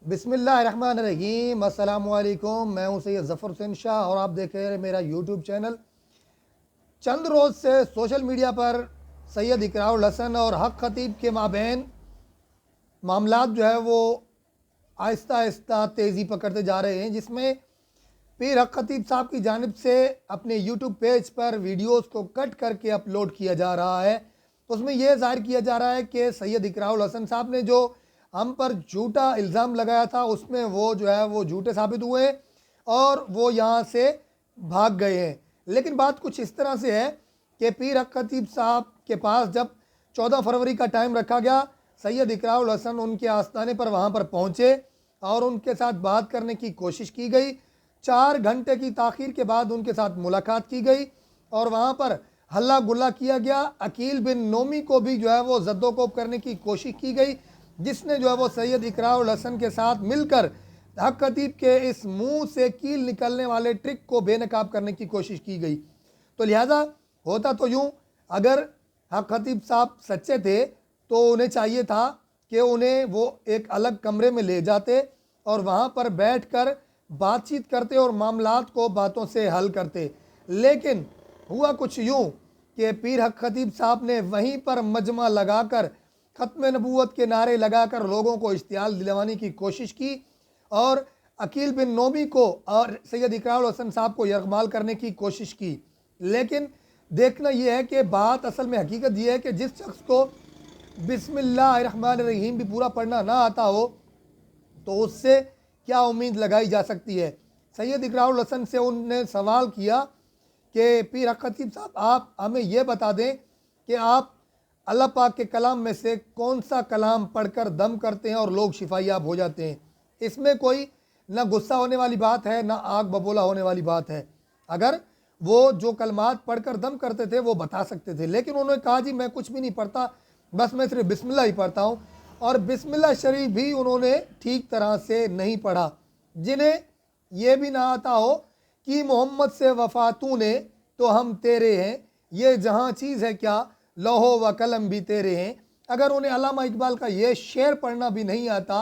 بسم اللہ الرحمن الرحیم۔ السلام علیکم، میں ہوں سید ظفر حسین شاہ اور آپ دیکھ رہے ہیں میرا یوٹیوب چینل۔ چند روز سے سوشل میڈیا پر سید اقرار الحسن اور حق خطیب کے مابین معاملات جو ہے وہ آہستہ آہستہ تیزی پکڑتے جا رہے ہیں، جس میں پیر حق خطیب صاحب کی جانب سے اپنے یوٹیوب پیج پر ویڈیوز کو کٹ کر کے اپلوڈ کیا جا رہا ہے۔ اس میں یہ ظاہر کیا جا رہا ہے کہ سید اقرار الحسن صاحب نے جو ہم پر جھوٹا الزام لگایا تھا اس میں وہ جو ہے وہ جھوٹے ثابت ہوئے اور وہ یہاں سے بھاگ گئے ہیں۔ لیکن بات کچھ اس طرح سے ہے کہ پیر حق خطیب صاحب کے پاس جب 14 فروری کا ٹائم رکھا گیا، سید اقرار الحسن ان کے آستانے پر وہاں پر پہنچے اور ان کے ساتھ بات کرنے کی کوشش کی گئی۔ 4 گھنٹے کی تاخیر کے بعد ان کے ساتھ ملاقات کی گئی اور وہاں پر ہلا گلا کیا گیا۔ عقیل بن نومی کو بھی جو ہے وہ زد و کوب کرنے کی کوشش کی گئی، جس نے جو ہے وہ سید اقرار الحسن کے ساتھ مل کر حق خطیب کے اس منہ سے کیل نکلنے والے ٹرک کو بے نقاب کرنے کی کوشش کی گئی۔ تو لہٰذا ہوتا تو یوں، اگر حق خطیب صاحب سچے تھے تو انہیں چاہیے تھا کہ انہیں وہ ایک الگ کمرے میں لے جاتے اور وہاں پر بیٹھ کر بات چیت کرتے اور معاملات کو باتوں سے حل کرتے۔ لیکن ہوا کچھ یوں کہ پیر حق خطیب صاحب نے وہیں پر مجمع لگا کر ختم نبوت کے نعرے لگا کر لوگوں کو اشتعال دلوانے کی کوشش کی اور عقیل بن نومی کو اور سید اقرار الحسن صاحب کو یرغمال کرنے کی کوشش کی۔ لیکن دیکھنا یہ ہے کہ بات اصل میں حقیقت یہ ہے کہ جس شخص کو بسم اللہ الرحمن الرحیم بھی پورا پڑھنا نہ آتا ہو تو اس سے کیا امید لگائی جا سکتی ہے۔ سید اقرار الحسن سے انہوں نے سوال کیا کہ پیر حق خطیب صاحب آپ ہمیں یہ بتا دیں کہ آپ اللہ پاک کے کلام میں سے کون سا کلام پڑھ کر دم کرتے ہیں اور لوگ شفا یاب ہو جاتے ہیں۔ اس میں کوئی نہ غصہ ہونے والی بات ہے نہ آگ ببولا ہونے والی بات ہے۔ اگر وہ جو کلمات پڑھ کر دم کرتے تھے وہ بتا سکتے تھے، لیکن انہوں نے کہا جی میں کچھ بھی نہیں پڑھتا، بس میں صرف بسم اللہ ہی پڑھتا ہوں، اور بسم اللہ شریف بھی انہوں نے ٹھیک طرح سے نہیں پڑھا۔ جنہیں یہ بھی نہ آتا ہو کہ محمد سے وفاتوں نے تو ہم تیرے ہیں، یہ جہاں چیز ہے کیا لوح و قلم بھی تیرے ہیں، اگر انہیں علامہ اقبال کا یہ شعر پڑھنا بھی نہیں آتا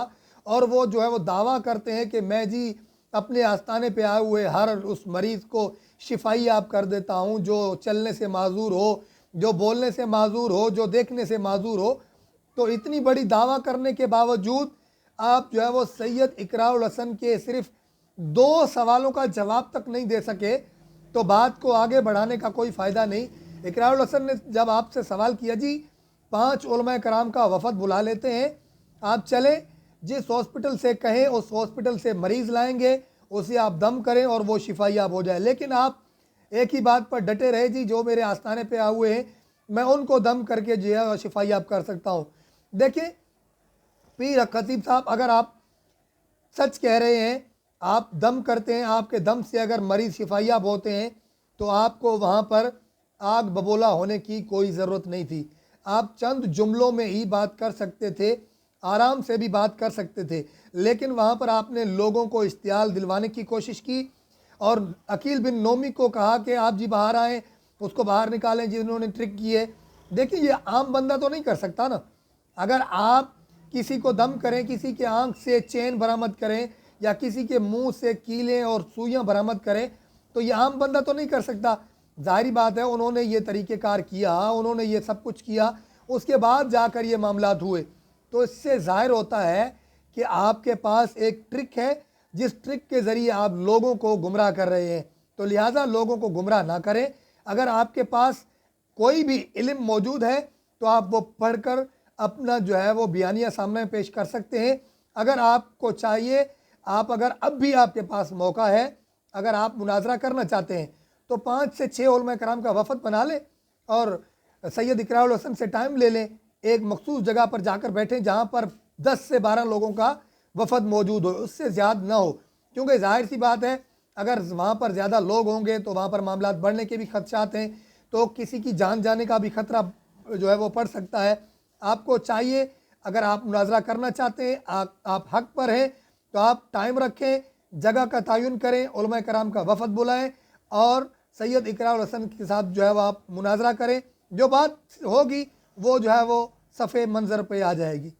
اور وہ جو ہے وہ دعویٰ کرتے ہیں کہ میں جی اپنے آستانے پہ آئے ہوئے ہر اس مریض کو شفائی یاب کر دیتا ہوں، جو چلنے سے معذور ہو، جو بولنے سے معذور ہو، جو دیکھنے سے معذور ہو، تو اتنی بڑی دعویٰ کرنے کے باوجود آپ جو ہے وہ سید اقرار الحسن کے صرف 2 سوالوں کا جواب تک نہیں دے سکے تو بات کو آگے بڑھانے کا کوئی فائدہ نہیں۔ اقرار الحسن نے جب آپ سے سوال کیا جی 5 علماء کرام کا وفد بلا لیتے ہیں، آپ چلیں جس ہاسپٹل سے کہیں اس ہاسپٹل سے مریض لائیں گے، اسے آپ دم کریں اور وہ شفا یاب ہو جائے، لیکن آپ ایک ہی بات پر ڈٹے رہے جی جو میرے آستانے پہ آئے ہوئے ہیں میں ان کو دم کر کے جو ہے شفا یاب کر سکتا ہوں۔ دیکھیں پیر حق خطیب صاحب، اگر آپ سچ کہہ رہے ہیں، آپ دم کرتے ہیں، آپ کے دم سے اگر مریض شفا یاب ہوتے ہیں تو آپ کو وہاں پر آگ ببولا ہونے کی کوئی ضرورت نہیں تھی۔ آپ چند جملوں میں ہی بات کر سکتے تھے، آرام سے بھی بات کر سکتے تھے، لیکن وہاں پر آپ نے لوگوں کو اشتعال دلوانے کی کوشش کی اور عقیل بن نومی کو کہا کہ آپ جی باہر آئیں، اس کو باہر نکالیں جنہوں نے ٹرک کی ہے۔ دیکھیں یہ عام بندہ تو نہیں کر سکتا نا۔ اگر آپ کسی کو دم کریں، کسی کے آنکھ سے چین برآمد کریں یا کسی کے منہ سے کیلیں اور سوئیاں برآمد کریں تو یہ عام بندہ تو نہیں کر سکتا۔ ظاہری بات ہے انہوں نے یہ طریقہ کار کیا، انہوں نے یہ سب کچھ کیا، اس کے بعد جا کر یہ معاملات ہوئے، تو اس سے ظاہر ہوتا ہے کہ آپ کے پاس ایک ٹرک ہے جس ٹرک کے ذریعے آپ لوگوں کو گمراہ کر رہے ہیں۔ تو لہٰذا لوگوں کو گمراہ نہ کریں۔ اگر آپ کے پاس کوئی بھی علم موجود ہے تو آپ وہ پڑھ کر اپنا جو ہے وہ بیانیہ سامنے پیش کر سکتے ہیں۔ اگر آپ کو چاہیے، آپ اگر اب بھی آپ کے پاس موقع ہے، اگر آپ مناظرہ کرنا چاہتے ہیں تو 5 سے 6 علماء کرام کا وفد بنا لیں اور سید اقرار الحسن سے ٹائم لے لیں، ایک مخصوص جگہ پر جا کر بیٹھیں جہاں پر 10 سے 12 لوگوں کا وفد موجود ہو، اس سے زیادہ نہ ہو، کیونکہ ظاہر سی بات ہے اگر وہاں پر زیادہ لوگ ہوں گے تو وہاں پر معاملات بڑھنے کے بھی خدشات ہیں، تو کسی کی جان جانے کا بھی خطرہ جو ہے وہ پڑ سکتا ہے۔ آپ کو چاہیے اگر آپ مناظرہ کرنا چاہتے ہیں، آپ حق پر ہیں تو آپ ٹائم رکھیں، جگہ کا تعین کریں، علماء کرام کا وفد بلائیں اور سید اقرار الحسن کے ساتھ جو ہے وہ آپ مناظرہ کریں، جو بات ہوگی وہ جو ہے وہ صفحہ منظر پہ آ جائے گی۔